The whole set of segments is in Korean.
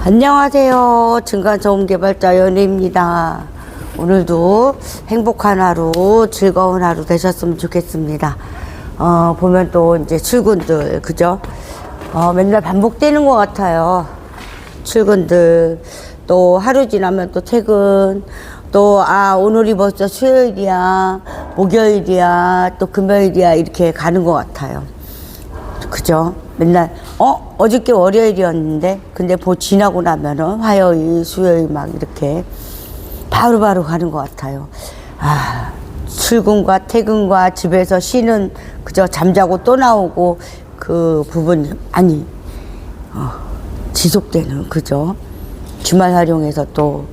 안녕하세요. 증간소음개발자 연희입니다. 오늘도 행복한 하루, 즐거운 하루 되셨으면 좋겠습니다. 보면 또 이제 출근들, 그죠? 맨날 반복되는 것 같아요. 출근들, 또 하루 지나면 또 퇴근, 또, 오늘이 벌써 수요일이야, 목요일이야, 또 금요일이야, 이렇게 가는 것 같아요. 그죠? 맨날 어저께 월요일이었는데 근데 지나고 나면은 화요일 수요일 막 이렇게 바로바로 가는 것 같아요. 출근과 퇴근과 집에서 쉬는 그저 잠자고 또 나오고 그 부분 지속되는 그죠? 주말 활용해서 또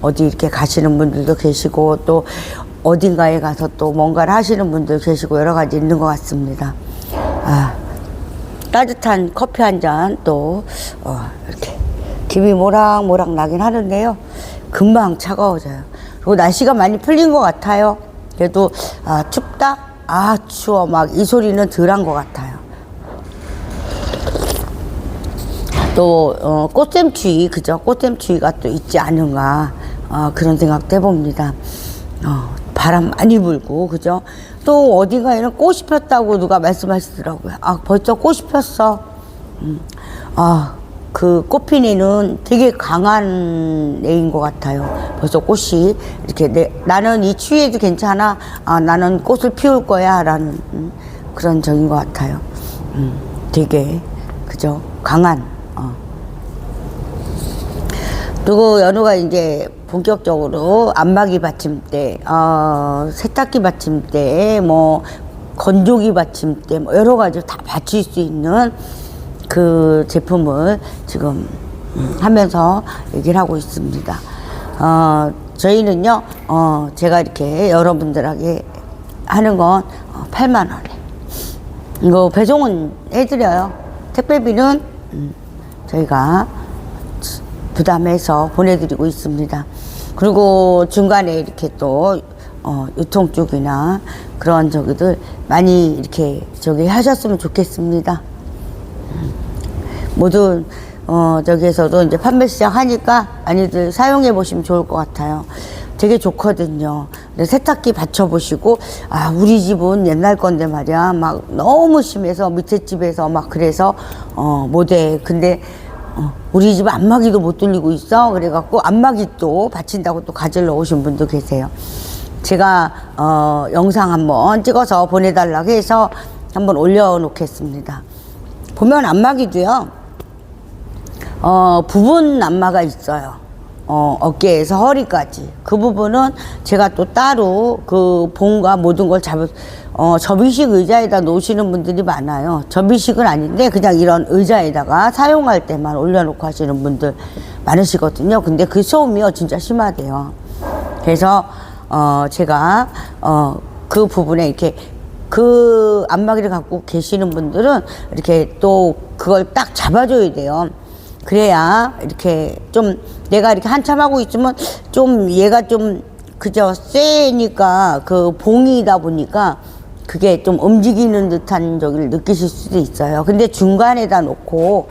어디 이렇게 가시는 분들도 계시고 또 어딘가에 가서 또 뭔가를 하시는 분들 계시고 여러 가지 있는 것 같습니다. 따뜻한 커피 한 잔 또 이렇게 김이 모락모락 나긴 하는데요. 금방 차가워져요. 그리고 날씨가 많이 풀린 것 같아요. 그래도 춥다? 추워 막 이 소리는 덜한 것 같아요. 또 꽃샘추위 그죠? 꽃샘추위가 또 있지 않은가 그런 생각도 해봅니다. 바람 많이 불고 그죠? 또 어디가에는 꽃이 폈다고 누가 말씀하시더라고요. 벌써 꽃이 폈어. 그 꽃피니는 되게 강한 애인 것 같아요. 벌써 꽃이 이렇게 나는 이 추위에도 괜찮아. 나는 꽃을 피울 거야 라는 그런 적인 것 같아요. 되게 그죠? 강한 그리고 연우가 이제 본격적으로 안마기 받침대, 세탁기 받침대, 뭐 건조기 받침대, 뭐 여러 가지 다 받칠 수 있는 그 제품을 지금 하면서 얘기를 하고 있습니다. 저희는요, 제가 이렇게 여러분들에게 하는 건 8만 원에 이거 배송은 해드려요. 택배비는 저희가 부담해서 보내드리고 있습니다. 그리고 중간에 이렇게 또 유통 쪽이나 그런 저기들 많이 이렇게 하셨으면 좋겠습니다. 모든 저기에서도 이제 판매 시작하니까 많이들 사용해 보시면 좋을 것 같아요. 되게 좋거든요. 근데 세탁기 받쳐보시고 우리 집은 옛날 건데 말이야 막 너무 심해서 밑에 집에서 막 그래서 못해. 근데 우리 집 안마기도 못 돌리고 있어. 그래갖고 안마기 또 받친다고 또 가지러 오신 분도 계세요. 제가 영상 한번 찍어서 보내달라고 해서 한번 올려놓겠습니다. 보면 안마기도요 부분 안마가 있어요. 어깨에서 허리까지 그 부분은 제가 또 따로 그 봉과 모든 걸 접이식 의자에다 놓으시는 분들이 많아요. 접이식은 아닌데 그냥 이런 의자에다가 사용할 때만 올려놓고 하시는 분들 많으시거든요. 근데 그 소음이요 진짜 심하대요. 그래서 제가 그 부분에 이렇게 그 안마기를 갖고 계시는 분들은 이렇게 또 그걸 딱 잡아줘야 돼요. 그래야 이렇게 좀 내가 이렇게 한참 하고 있으면 좀 얘가 좀 그저 세니까 그 봉이다 보니까 그게 좀 움직이는 듯한 저기를 느끼실 수도 있어요. 근데 중간에다 놓고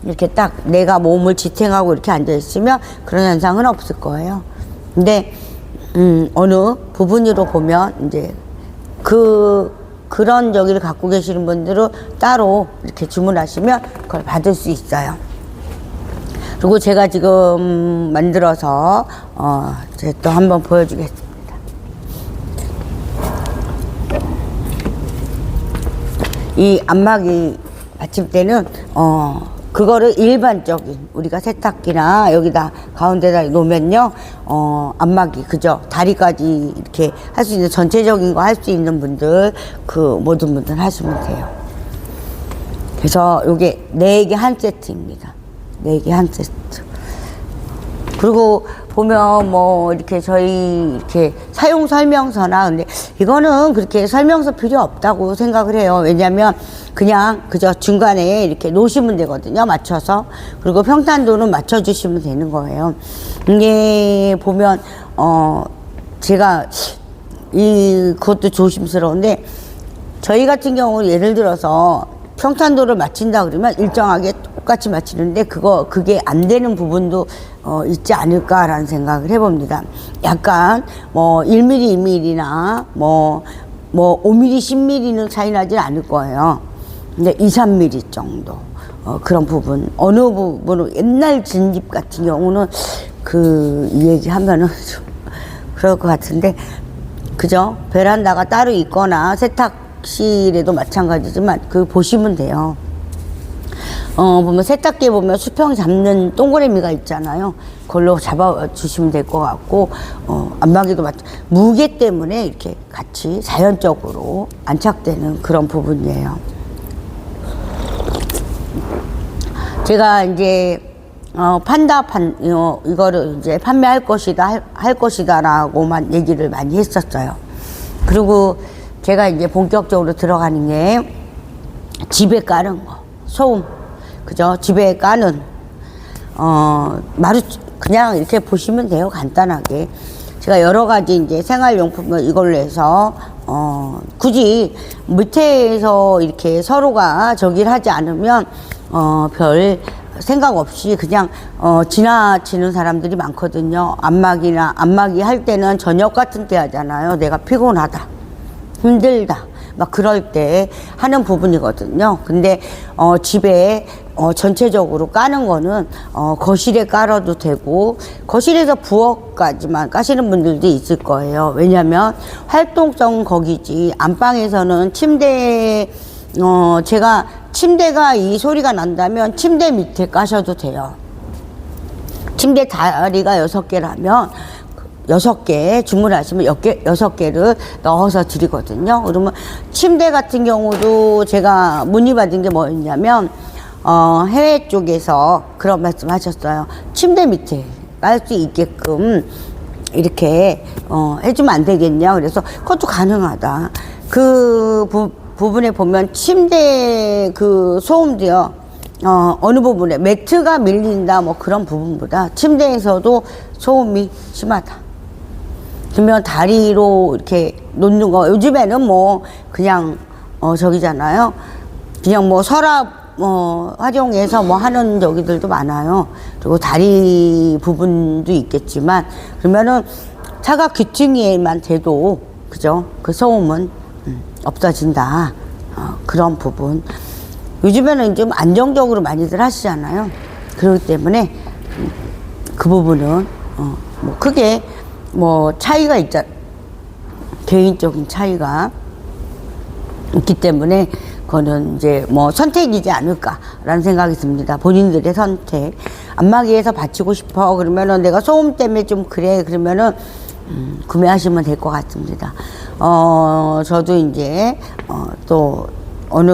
이렇게 딱 내가 몸을 지탱하고 이렇게 앉아 있으면 그런 현상은 없을 거예요. 근데 어느 부분으로 보면 이제 그런 저기를 갖고 계시는 분들은 따로 이렇게 주문하시면 그걸 받을 수 있어요. 그리고 제가 지금 만들어서 제가 또 한번 보여주겠습니다. 이 안마기 받침대는 그거를 일반적인 우리가 세탁기나 여기다 가운데다 놓으면요 안마기 그죠? 다리까지 이렇게 할 수 있는 전체적인 거 할 수 있는 분들 그 모든 분들 하시면 돼요. 그래서 요게 4개 한 세트입니다. 4개 한 세트. 그리고 보면 뭐 이렇게 저희 이렇게 사용 설명서나 근데 이거는 그렇게 설명서 필요 없다고 생각을 해요. 왜냐면 그냥 그저 중간에 이렇게 놓으시면 되거든요. 맞춰서. 그리고 평탄도는 맞춰주시면 되는 거예요. 이게 보면 제가 그것도 조심스러운데 저희 같은 경우 예를 들어서 평탄도를 맞춘다 그러면 일정하게 똑같이 맞추는데 그게 안 되는 부분도 있지 않을까라는 생각을 해봅니다. 약간 뭐 1mm, 2mm나 뭐 5mm, 10mm는 차이 나진 않을 거예요. 근데 2, 3mm 정도 그런 부분, 어느 부분은 옛날 진집 같은 경우는 이 얘기하면은 좀 그럴 것 같은데, 그죠? 베란다가 따로 있거나 세탁실에도 마찬가지지만 보시면 돼요. 보면 세탁기에 보면 수평 잡는 동그라미가 있잖아요. 그걸로 잡아주시면 될 것 같고, 안마기도 무게 때문에 이렇게 같이 자연적으로 안착되는 그런 부분이에요. 제가 이제 이거를 이제 판매할 것이다, 할 것이다라고만 얘기를 많이 했었어요. 그리고 제가 이제 본격적으로 들어가는 게 집에 까는 거, 소음, 그죠? 집에 까는, 그냥 이렇게 보시면 돼요, 간단하게. 제가 여러 가지 이제 생활용품을 이걸로 해서, 굳이 밑에서 이렇게 서로가 저기를 하지 않으면, 별 생각 없이 그냥 지나치는 사람들이 많거든요. 안마기 할 때는 저녁 같은 때 하잖아요. 내가 피곤하다, 힘들다, 막 그럴 때 하는 부분이거든요. 근데 집에 전체적으로 까는 거는 거실에 깔아도 되고, 거실에서 부엌까지만 까시는 분들도 있을 거예요. 왜냐면 활동성 거기지, 안방에서는 제가 침대가 이 소리가 난다면 침대 밑에 까셔도 돼요. 침대 다리가 6개라면 6개 주문하시면 6개를 넣어서 드리거든요. 그러면 침대 같은 경우도 제가 문의받은 게 뭐였냐면, 해외 쪽에서 그런 말씀 하셨어요. 침대 밑에 깔 수 있게끔 이렇게 해주면 안 되겠냐. 그래서 그것도 가능하다. 부분에 보면 침대 소음도요, 어느 부분에 매트가 밀린다 뭐 그런 부분보다 침대에서도 소음이 심하다. 그러면 다리로 이렇게 놓는 거, 요즘에는 뭐 그냥 저기잖아요. 그냥 뭐 서랍 활용해서 뭐 하는 저기들도 많아요. 그리고 다리 부분도 있겠지만, 그러면은 차가 귀퉁이에만 돼도, 그죠? 그 소음은 없어진다. 그런 부분. 요즘에는 좀 안정적으로 많이들 하시잖아요. 그렇기 때문에 그 부분은 뭐 크게 뭐 차이가 개인적인 차이가 있기 때문에 그거는 이제 뭐 선택이지 않을까라는 생각이 듭니다. 본인들의 선택. 안마기에서 받치고 싶어 그러면은, 내가 소음 때문에 좀 그래 그러면은 구매하시면 될 것 같습니다. 저도 이제 또 어느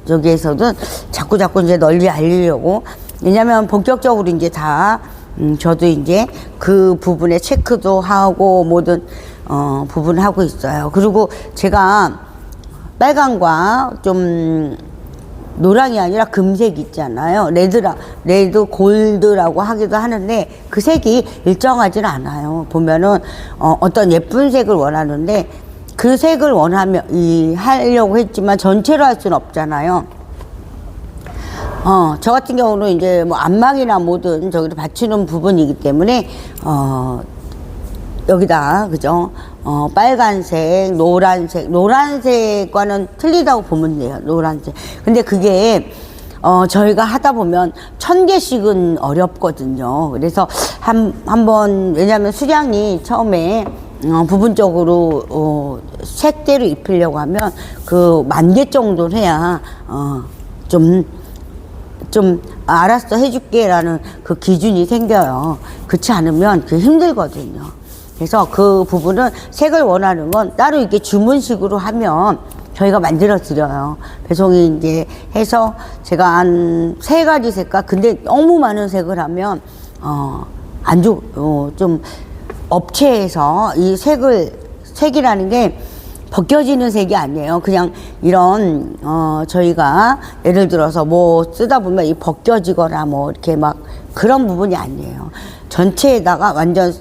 저기에서든 자꾸 이제 널리 알리려고, 왜냐면 본격적으로 이제 저도 이제 그 부분에 체크도 하고 모든 부분을 하고 있어요. 그리고 제가 빨강과 좀 노랑이 아니라 금색 있잖아요. 레드 골드라고 하기도 하는데, 그 색이 일정하진 않아요. 보면은 어떤 예쁜 색을 원하는데, 그 색을 하려고 했지만 전체로 할 수는 없잖아요. 저 같은 경우는 이제 뭐 안마기나 뭐든 저기를 받치는 부분이기 때문에 여기다, 그죠? 빨간색, 노란색과는 틀리다고 보면 돼요. 노란색. 근데 그게 저희가 하다 보면 1000개씩은 어렵거든요. 그래서 한번, 왜냐면 수량이 처음에 부분적으로 색대로 입히려고 하면 10,000개 정도는 해야 좀 알았어 해줄게 라는 그 기준이 생겨요. 그렇지 않으면 힘들거든요. 그래서 그 부분은 색을 원하는 건 따로 이렇게 주문식으로 하면 저희가 만들어 드려요. 배송이 이제 해서 제가 한 3가지 색깔, 근데 너무 많은 색을 하면 좀 업체에서 이 색이라는 게 벗겨지는 색이 아니에요. 그냥 이런 저희가 예를 들어서 뭐 쓰다 보면 이 벗겨지거나 뭐 이렇게 막 그런 부분이 아니에요. 전체에다가 완전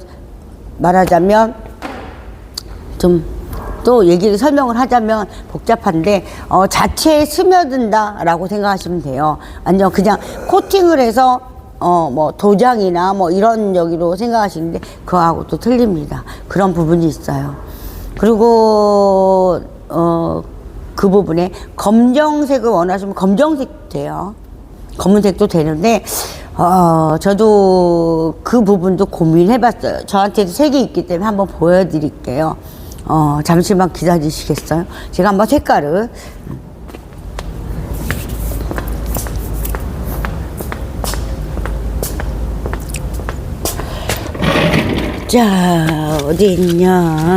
말하자면 좀 또 얘기를 설명을 하자면 복잡한데 자체에 스며든다라고 생각하시면 돼요. 완전 그냥 코팅을 해서 뭐 도장이나 뭐 이런 여기로 생각하시는데 그거하고 또 틀립니다. 그런 부분이 있어요. 그리고 그 부분에 검정색을 원하시면 검정색 돼요. 검은색도 되는데 저도 그 부분도 고민해봤어요. 저한테도 색이 있기 때문에 한번 보여드릴게요. 잠시만 기다리시겠어요? 제가 한번 색깔을 자, 어디 있냐?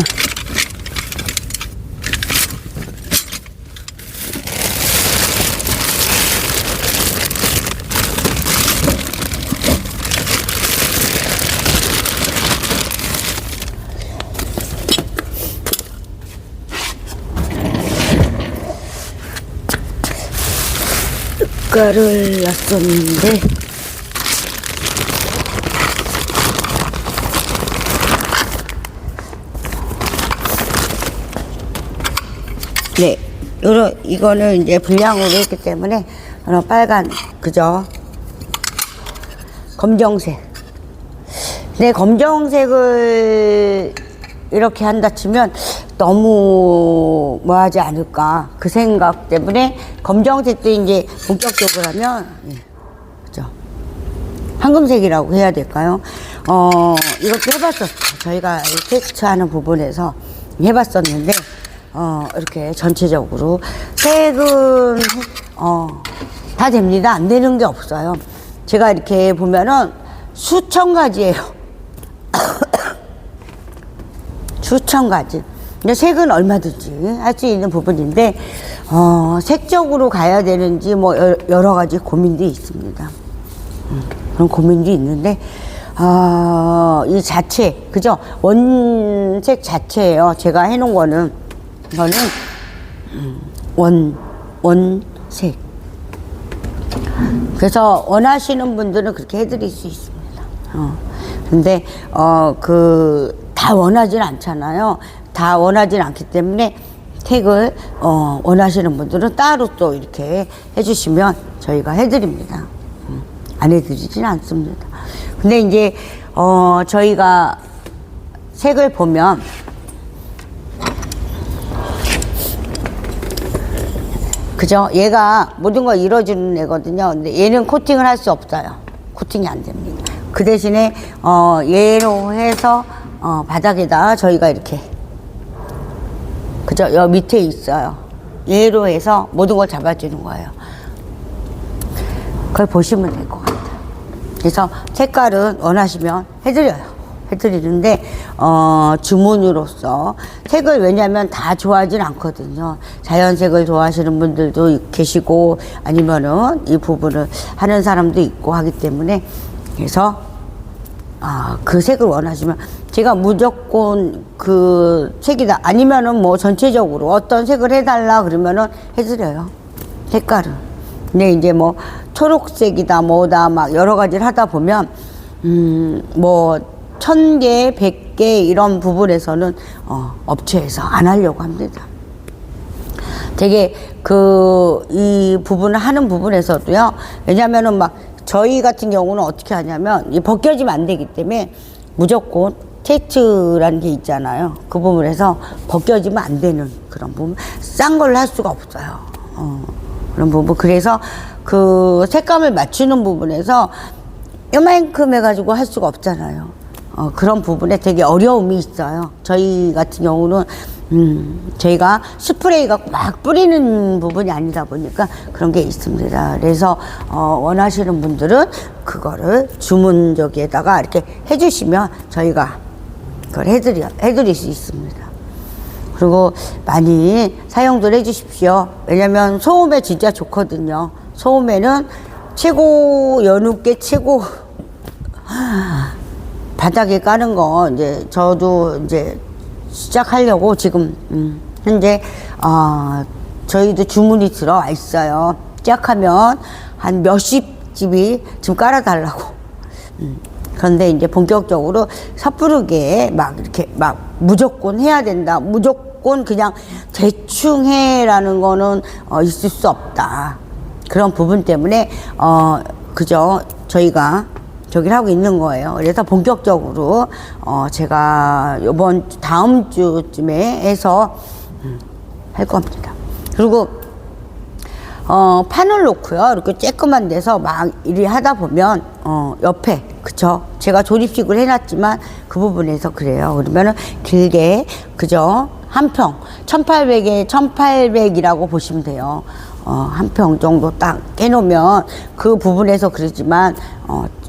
색깔을 놨었는데 네, 이거는 이제 불량으로 했기 때문에 빨간 그죠? 검정색. 근데 검정색을 이렇게 한다 치면 너무 뭐하지 않을까 그 생각 때문에 검정색도 이제 본격적으로 하면 그죠? 황금색이라고 해야 될까요? 이렇게 해봤었어요. 저희가 테스트하는 부분에서 해봤었는데 이렇게 전체적으로 색은 다 됩니다. 안 되는 게 없어요. 제가 이렇게 보면은 수천 가지예요. 수천 가지. 근데 색은 얼마든지 할 수 있는 부분인데 색적으로 가야 되는지 뭐 여러 가지 고민도 있습니다. 그런 고민도 있는데 이 자체 그죠? 원색 자체예요. 제가 해놓은 거는 이거는 원색. 그래서 원하시는 분들은 그렇게 해드릴 수 있습니다. 근데 다 원하진 않잖아요. 다 원하진 않기 때문에 택을 원하시는 분들은 따로 또 이렇게 해주시면 저희가 해드립니다. 안 해드리진 않습니다. 근데 이제 저희가 색을 보면 그죠? 얘가 모든 걸 이뤄주는 애거든요. 근데 얘는 코팅을 할 수 없어요. 코팅이 안 됩니다. 그 대신에 얘로 해서 바닥에다 저희가 이렇게 그죠? 여 밑에 있어요. 얘로 해서 모든 걸 잡아주는 거예요. 그걸 보시면 될 것 같아요. 그래서 색깔은 원하시면 해드리는데 주문으로서 색을 왜냐면 다 좋아하진 않거든요. 자연색을 좋아하시는 분들도 계시고 아니면은 이 부분을 하는 사람도 있고 하기 때문에 그래서 그 색을 원하시면 제가 무조건 그 색이다 아니면은 뭐 전체적으로 어떤 색을 해달라 그러면은 해드려요. 색깔은. 근데 이제 뭐 초록색이다 뭐다 막 여러 가지를 하다 보면 뭐 1000개, 100개 이런 부분에서는 업체에서 안 하려고 합니다. 되게 이 부분을 하는 부분에서도요. 왜냐면은 막 저희 같은 경우는 어떻게 하냐면 벗겨지면 안 되기 때문에 무조건 테스트라는 게 있잖아요. 그 부분에서 벗겨지면 안 되는 그런 부분. 싼 걸로 할 수가 없어요. 그런 부분. 그래서 그 색감을 맞추는 부분에서 이만큼 해가지고 할 수가 없잖아요. 그런 부분에 되게 어려움이 있어요. 저희 같은 경우는 저희가 스프레이 갖고 막 뿌리는 부분이 아니다 보니까 그런 게 있습니다. 그래서 원하시는 분들은 그거를 주문 저기에다가 이렇게 해주시면 저희가 그걸 해드릴 수 있습니다. 그리고 많이 사용들 해주십시오. 왜냐면 소음에 진짜 좋거든요. 소음에는 최고 여눕게 최고 바닥에 까는 거 이제 저도 이제 시작하려고 지금 현재 저희도 주문이 들어와 있어요. 시작하면 한 몇십 집이 지금 깔아달라고. 그런데 이제 본격적으로 섣부르게 막 이렇게 막 무조건 해야 된다. 무조건 무조건 그냥 대충 해라는 거는 있을 수 없다. 그런 부분 때문에 그죠, 저희가 저기를 하고 있는 거예요. 그래서 본격적으로 제가 요번 다음 주쯤에 해서 할 겁니다. 그리고 판을 놓고요, 이렇게 쬐끄만 데서 막 일을 하다 보면 옆에, 그쵸, 제가 조립식을 해놨지만 그 부분에서 그래요. 그러면은 길게, 그죠, 한 평 1800에 1800이라고 보시면 돼요. 한 평 정도 딱 해놓으면 그 부분에서 그러지만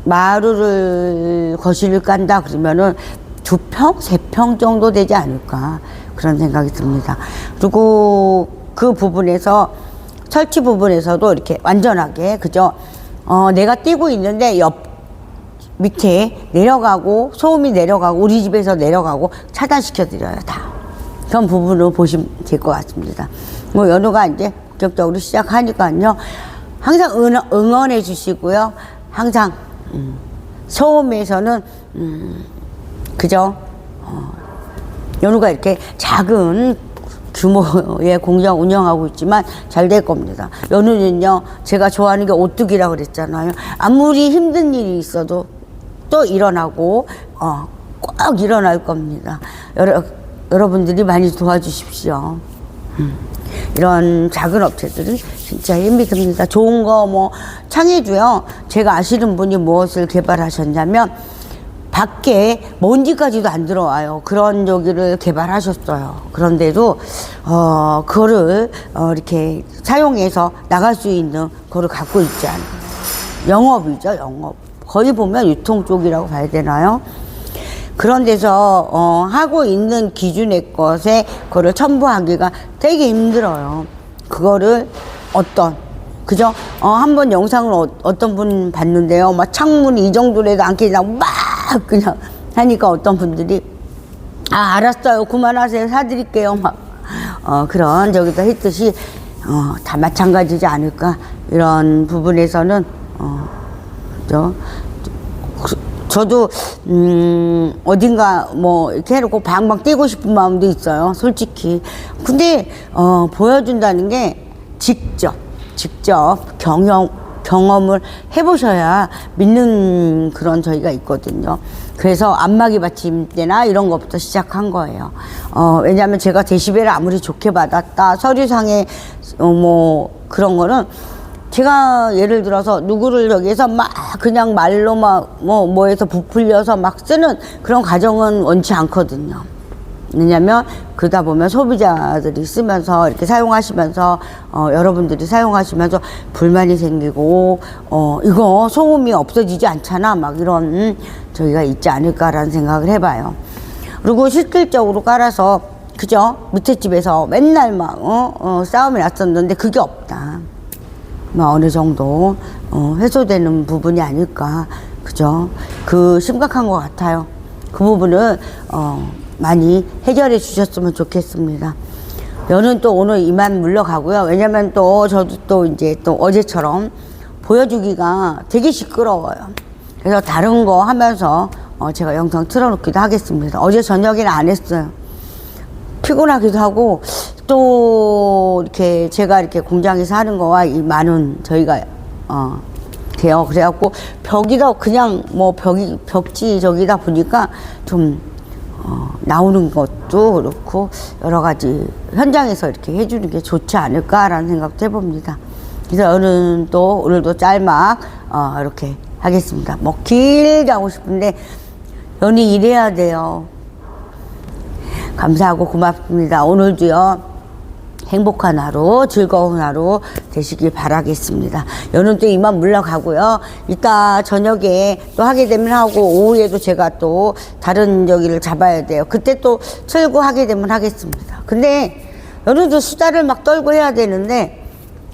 마루를 거실을 깐다 그러면은 2평, 3평 정도 되지 않을까, 그런 생각이 듭니다. 그리고 그 부분에서 설치 부분에서도 이렇게 완전하게, 그죠, 내가 뛰고 있는데 옆 밑에 내려가고 소음이 내려가고 우리 집에서 내려가고 차단시켜 드려요. 다 그런 부분으로 보시면 될 것 같습니다. 뭐 연우가 이제 본격적으로 시작하니까요, 항상 응원해 주시고요. 항상 소음에서는 그죠, 연우가 이렇게 작은 규모의 공장 운영하고 있지만 잘 될 겁니다. 연우는요, 제가 좋아하는 게 오뚜기라고 그랬잖아요. 아무리 힘든 일이 있어도 또 일어나고 꼭 일어날 겁니다. 여러분들이 많이 도와주십시오. 이런 작은 업체들은 진짜 힘이 듭니다. 좋은 거 뭐 창의주요, 제가 아시는 분이 무엇을 개발하셨냐면 밖에 먼지까지도 안 들어와요. 그런 저기를 개발하셨어요. 그런데도 그거를 이렇게 사용해서 나갈 수 있는 그거를 갖고 있지 않아요. 영업이죠, 영업. 거의 보면 유통 쪽이라고 봐야 되나요? 그런 데서 하고 있는 기준의 것에 그거를 첨부하기가 되게 힘들어요. 그거를 그죠? 한번 영상을 어떤 분 봤는데요. 막 창문이 이 정도라도 안 깨지고 막 그냥 하니까 어떤 분들이 알았어요, 그만하세요, 사드릴게요, 막 그런 저기서 했듯이 다 마찬가지지 않을까, 이런 부분에서는 저도 어딘가 뭐 이렇게 해놓고 방방 뛰고 싶은 마음도 있어요, 솔직히. 근데 보여준다는 게 직접 경험을 해보셔야 믿는 그런 저희가 있거든요. 그래서 안마기 받침대나 이런 것부터 시작한 거예요. 왜냐하면 제가 데시벨을 아무리 좋게 받았다, 서류상에 뭐 그런 거는, 제가 예를 들어서 누구를 여기에서 막 그냥 말로 막 뭐해서 부풀려서 막 쓰는 그런 과정은 원치 않거든요. 왜냐면 그러다 보면 소비자들이 쓰면서 이렇게 사용하시면서 여러분들이 사용하시면서 불만이 생기고 이거 소음이 없어지지 않잖아, 막 이런 저기가 있지 않을까라는 생각을 해봐요. 그리고 실질적으로 깔아서, 그죠, 밑에 집에서 맨날 막 싸움이 났었는데 그게 없다. 뭐 어느 정도 해소되는 부분이 아닐까, 그죠? 그 심각한 것 같아요. 그 부분을 많이 해결해 주셨으면 좋겠습니다. 저는 또 오늘 이만 물러가고요. 왜냐면 또 저도 또 이제 또 어제처럼 보여주기가 되게 시끄러워요. 그래서 다른 거 하면서 제가 영상 틀어놓기도 하겠습니다. 어제 저녁에는 안 했어요. 피곤하기도 하고, 또 이렇게 제가 이렇게 공장에서 하는 거와 이 많은 저희가 돼요. 그래갖고 벽이다, 그냥 뭐 벽지 저기다 보니까 좀 나오는 것도 그렇고 여러 가지 현장에서 이렇게 해주는 게 좋지 않을까라는 생각도 해봅니다. 그래서 오늘도 짤막 이렇게 하겠습니다. 뭐 길게 하고 싶은데 연이 일해야 돼요. 감사하고 고맙습니다. 오늘도요, 행복한 하루, 즐거운 하루 되시길 바라겠습니다. 여는 또 이만 물러가고요. 이따 저녁에 또 하게 되면 하고, 오후에도 제가 또 다른 저기를 잡아야 돼요. 그때 또 틀고 하게 되면 하겠습니다. 근데 여는도 수다를 막 떨고 해야 되는데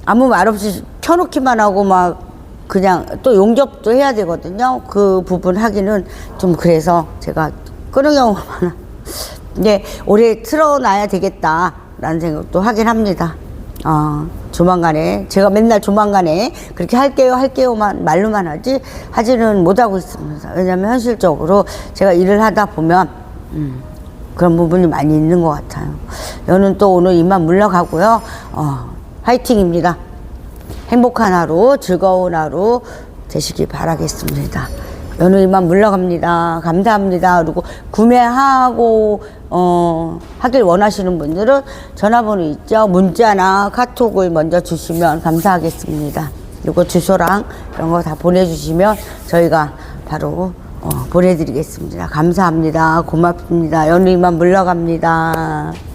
아무 말 없이 켜놓기만 하고 막 그냥 또 용접도 해야 되거든요. 그 부분 하기는 좀 그래서 제가 끄는 경우가 많아. 근데 올해 틀어놔야 되겠다라는 생각도 하긴 합니다. 조만간에, 제가 맨날 조만간에 그렇게 할게요만 말로만 하지는 못하고 있습니다. 왜냐면 현실적으로 제가 일을 하다 보면 그런 부분이 많이 있는 것 같아요. 연은 또 오늘 이만 물러가고요. 화이팅입니다. 행복한 하루, 즐거운 하루 되시길 바라겠습니다. 연은 이만 물러갑니다. 감사합니다. 그리고 구매하고 하길 원하시는 분들은 전화번호 있죠. 문자나 카톡을 먼저 주시면 감사하겠습니다. 그리고 주소랑 이런 거 다 보내주시면 저희가 바로 보내드리겠습니다. 감사합니다. 고맙습니다. 연은 이만 물러갑니다.